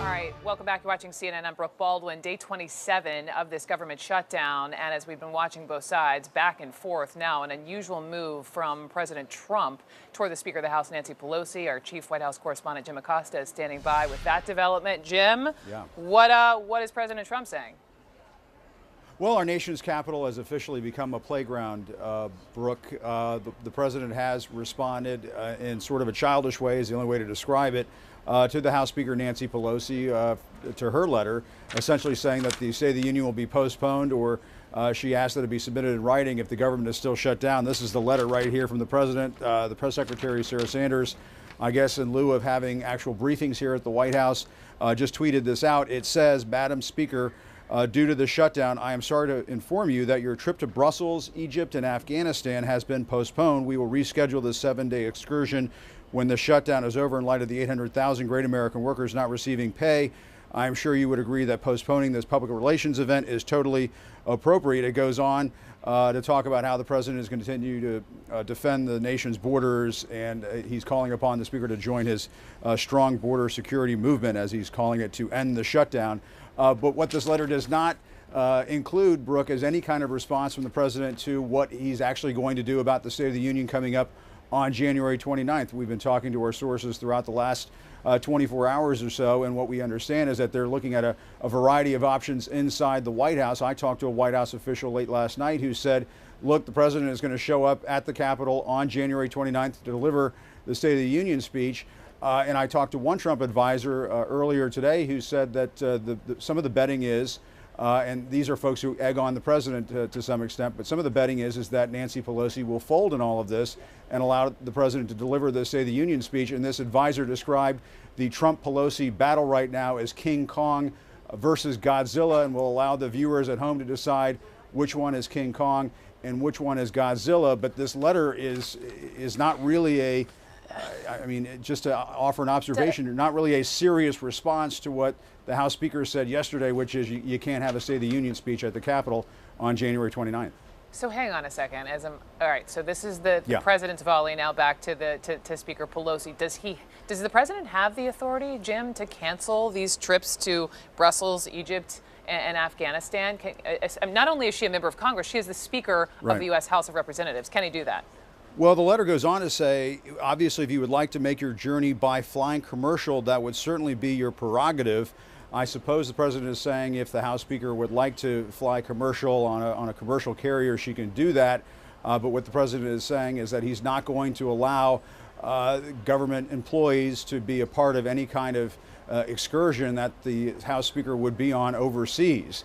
All right, welcome back. You're watching CNN. I'm Brooke Baldwin. Day 27 of this government shutdown. And as we've been watching both sides back and forth now, an unusual move from President Trump toward the Speaker of the House, Nancy Pelosi. Our chief White House correspondent, Jim Acosta, is standing by with that development. Jim, what is President Trump saying? Well, our nation's capital has officially become a playground, Brooke. The president has responded in sort of a childish way, is the only way to describe it, to the House Speaker Nancy Pelosi, to her letter, essentially saying that the State of the Union will be postponed, or she asked that it be submitted in writing if the government is still shut down. This is the letter right here from the president. The press secretary, Sarah Sanders, I guess in lieu of having actual briefings here at the White House, just tweeted this out. It says, Madam Speaker, due to the shutdown, I am sorry to inform you that your trip to Brussels, Egypt, and Afghanistan has been postponed. We will reschedule this 7-day excursion when the shutdown is over in light of the 800,000 great American workers not receiving pay. I'm sure you would agree that postponing this public relations event is totally appropriate. It goes on to talk about how the president is going to continue to defend the nation's borders, and he's calling upon the speaker to join his strong border security movement, as he's calling it, to end the shutdown. But what this letter does not include, Brooke, is any kind of response from the president to what he's actually going to do about the State of the Union coming up on January 29th. We've been talking to our sources throughout the last 24 hours or so, and what we understand is that they're looking at a variety of options inside the White House. I talked to a White House official late last night who said, look, the president is going to show up at the Capitol on January 29th to deliver the State of the Union speech. And I talked to one Trump advisor earlier today who said that some of the betting is, and these are folks who egg on the president to some extent, but some of the betting is that Nancy Pelosi will fold in all of this and allow the president to deliver the State of the Union speech. And this advisor described the Trump-Pelosi battle right now as King Kong versus Godzilla, and will allow the viewers at home to decide which one is King Kong and which one is Godzilla. But this letter is not really I mean, just to offer an observation, not really a serious response to what the House Speaker said yesterday, which is you can't have a State of the Union speech at the Capitol on January 29th. So hang on a second. All right, so this is the president's volley. Now back to Speaker Pelosi. Does the president have the authority, Jim, to cancel these trips to Brussels, Egypt, and Afghanistan? Not only is she a member of Congress, she is the Speaker of the U.S. House of Representatives. Can he do that? Well, the letter goes on to say, obviously, if you would like to make your journey by flying commercial, that would certainly be your prerogative. I suppose the president is saying if the House Speaker would like to fly commercial on a commercial carrier, she can do that. But what the president is saying is that he's not going to allow government employees to be a part of any kind of excursion that the House Speaker would be on overseas,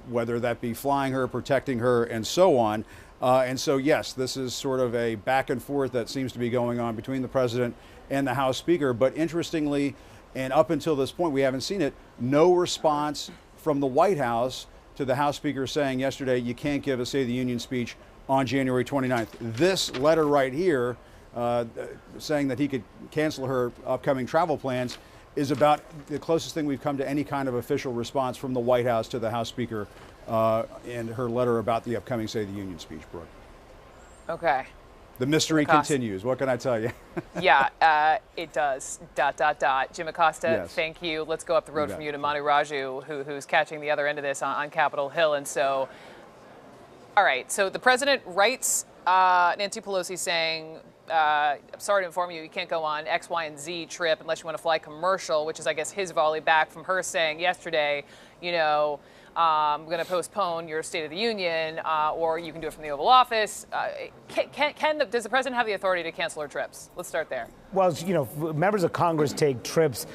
whether that be flying her, protecting her, and so on. And so, yes, this is sort of a back and forth that seems to be going on between the president and the House Speaker. But interestingly, and up until this point, we haven't seen it, no response from the White House to the House Speaker saying yesterday you can't give a State of the Union speech on January 29th. This letter right here, saying that he could cancel her upcoming travel plans, is about the closest thing we've come to any kind of official response from the White House to the House Speaker and her letter about the upcoming State of the Union speech, Brooke. Okay. The mystery continues. What can I tell you? Yeah, it does. ... Jim Acosta, thank you. Let's go up the road from you to Manu Raju, who's catching the other end of this on Capitol Hill. And so, all right, so the president writes Nancy Pelosi saying, I'm sorry to inform you, you can't go on X, Y, and Z trip unless you want to fly commercial, which is, I guess, his volley back from her saying yesterday, I'm going to postpone your State of the Union, or you can do it from the Oval Office. Does the president have the authority to cancel her trips? Let's start there. Well, members of Congress take trips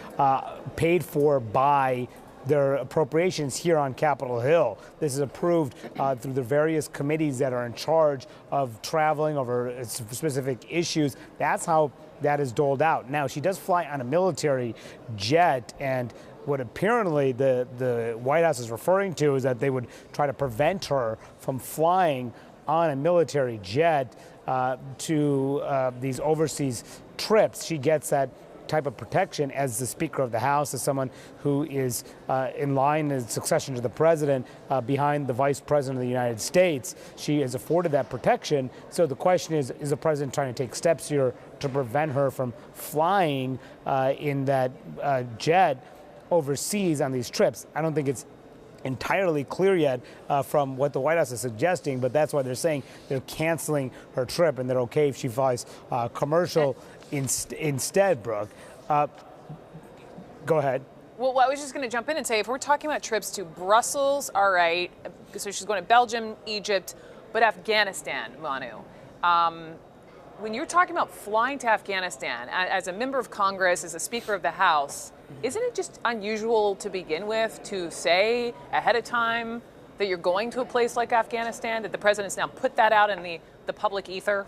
paid for by their appropriations here on Capitol Hill. This is approved through the various committees that are in charge of traveling over specific issues. That's how that is doled out. Now, she does fly on a military jet, and what apparently the White House is referring to is that they would try to prevent her from flying on a military jet to these overseas trips. She gets that type of protection as the Speaker of the House, as someone who is in line in succession to the president behind the Vice President of the United States. She is afforded that protection. So the question is the president trying to take steps here to prevent her from flying in that jet overseas on these trips. I don't think it's entirely clear yet from what the White House is suggesting, but that's why they're saying they're canceling her trip and they're okay if she flies commercial instead, Brooke. Go ahead. Well, I was just going to jump in and say, if we're talking about trips to Brussels, all right, so she's going to Belgium, Egypt, but Afghanistan, Manu. When you're talking about flying to Afghanistan, as a member of Congress, as a Speaker of the House, isn't it just unusual to begin with to say ahead of time that you're going to a place like Afghanistan, that the president's now put that out in the public ether?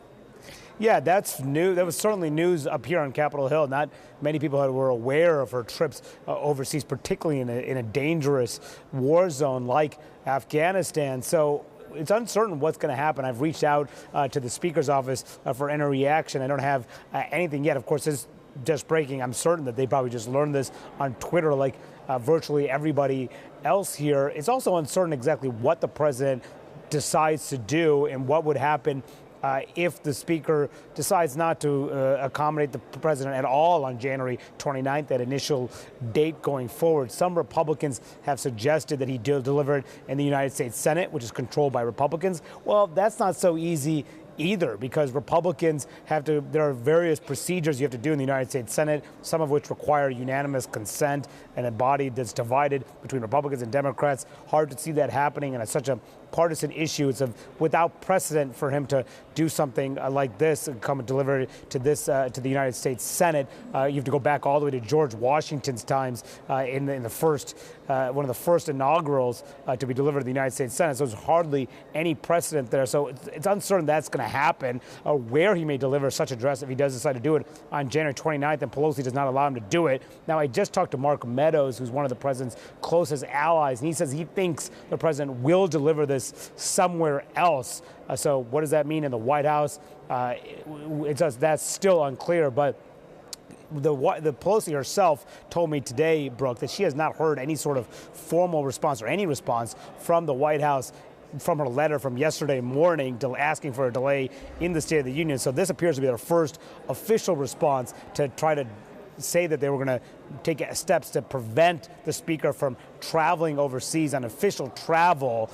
Yeah, that's new. That was certainly news up here on Capitol Hill. Not many people were aware of her trips overseas, particularly in a dangerous war zone like Afghanistan. So it's uncertain what's going to happen. I've reached out to the Speaker's office for any reaction. I don't have anything yet. Of course, it's just breaking. I'm certain that they probably just learned this on Twitter like virtually everybody else here. It's also uncertain exactly what the president decides to do and what would happen if the Speaker decides not to accommodate the president at all on January 29th, that initial date going forward. Some Republicans have suggested that he deliver it in the United States Senate, which is controlled by Republicans. Well, that's not so easy either, because Republicans there are various procedures you have to do in the United States Senate, some of which require unanimous consent, and a body that's divided between Republicans and Democrats. Hard to see that happening, and it's such a partisan issue. It's without precedent for him to do something like this and come and deliver it to the United States Senate. You have to go back all the way to George Washington's times in the first one of the first inaugurals to be delivered to the United States Senate. So there's hardly any precedent there. So it's uncertain that's going to happen, where he may deliver such address if he does decide to do it on January 29th, and Pelosi does not allow him to do it. Now, I just talked to Mark Meadows, who's one of the president's closest allies, and he says he thinks the president will deliver this somewhere else. So what does that mean in the White House? That's still unclear, but the Pelosi herself told me today, Brooke, that she has not heard any sort of formal response or any response from the White House from her letter from yesterday morning asking for a delay in the State of the Union. So this appears to be their first official response to try to say that they were going to take steps to prevent the Speaker from traveling overseas on official travel.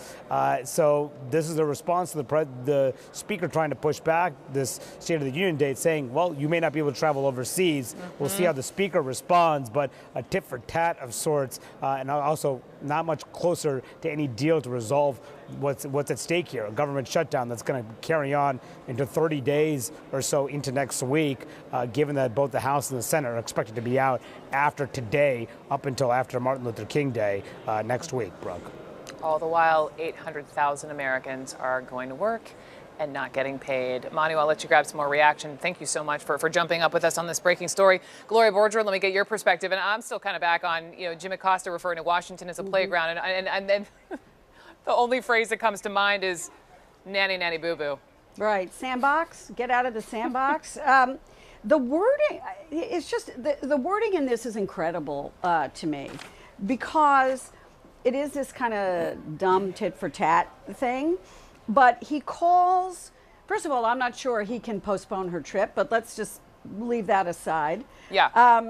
So this is a response to the Speaker trying to push back this State of the Union date, saying, well, you may not be able to travel overseas. We'll see how the Speaker responds, but a tit for tat of sorts, and also not much closer to any deal to resolve what's at stake here, a government shutdown that's going to carry on into 30 days or so into next week, given that both the House and the Senate are expected to be out after today up until after Martin Luther King Day next week, Brooke. All the while, 800,000 Americans are going to work and not getting paid. Manu, I'll let you grab some more reaction. Thank you so much for jumping up with us on this breaking story. Gloria Borger, let me get your perspective. And I'm still kind of back on, Jim Acosta referring to Washington as a playground. And then the only phrase that comes to mind is nanny, nanny, boo-boo. Right. Sandbox. Get out of the sandbox. The wording, it's just, the wording in this is incredible to me, because it is this kind of dumb tit for tat thing. But he calls, first of all, I'm not sure he can postpone her trip, but let's just leave that aside. Yeah.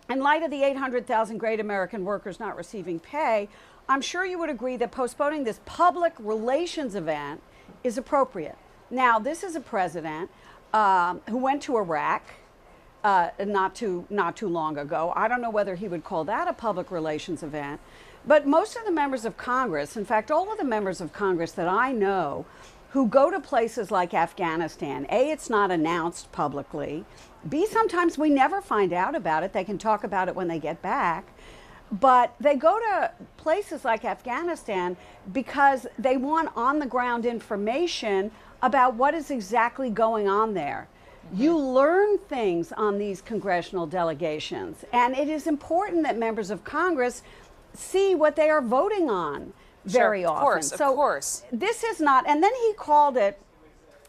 In light of the 800,000 great American workers not receiving pay, I'm sure you would agree that postponing this public relations event is appropriate. Now, this is a president who went to Iraq not too long ago. I don't know whether he would call that a public relations event. But most of the members of Congress, in fact, all of the members of Congress that I know who go to places like Afghanistan, A, it's not announced publicly. B, sometimes we never find out about it. They can talk about it when they get back. But they go to places like Afghanistan because they want on-the-ground information about what is exactly going on there. You learn things on these congressional delegations, and it is important that members of Congress see what they are voting on very often. Of course. This is not, and then he called it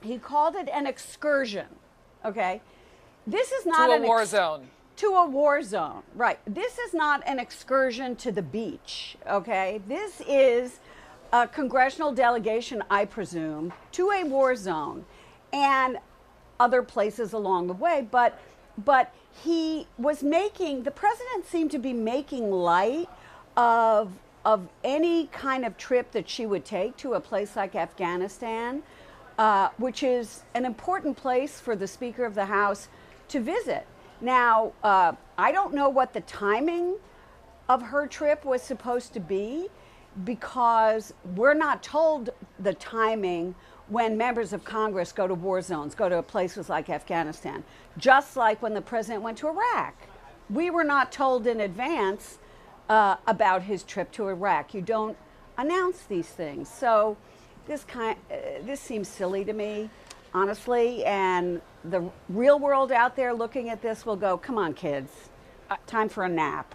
an excursion, okay? This is not to a war zone. To a war zone, right. This is not an excursion to the beach, okay? This is a congressional delegation, I presume, to a war zone and other places along the way, but the president seemed to be making light of any kind of trip that she would take to a place like Afghanistan, which is an important place for the Speaker of the House to visit. Now, I don't know what the timing of her trip was supposed to be, because we're not told the timing when members of Congress go to war zones, go to places like Afghanistan. Just like when the president went to Iraq. We were not told in advance about his trip to Iraq. You don't announce these things. So this seems silly to me, honestly, and the real world out there looking at this will go, come on, kids, time for a nap.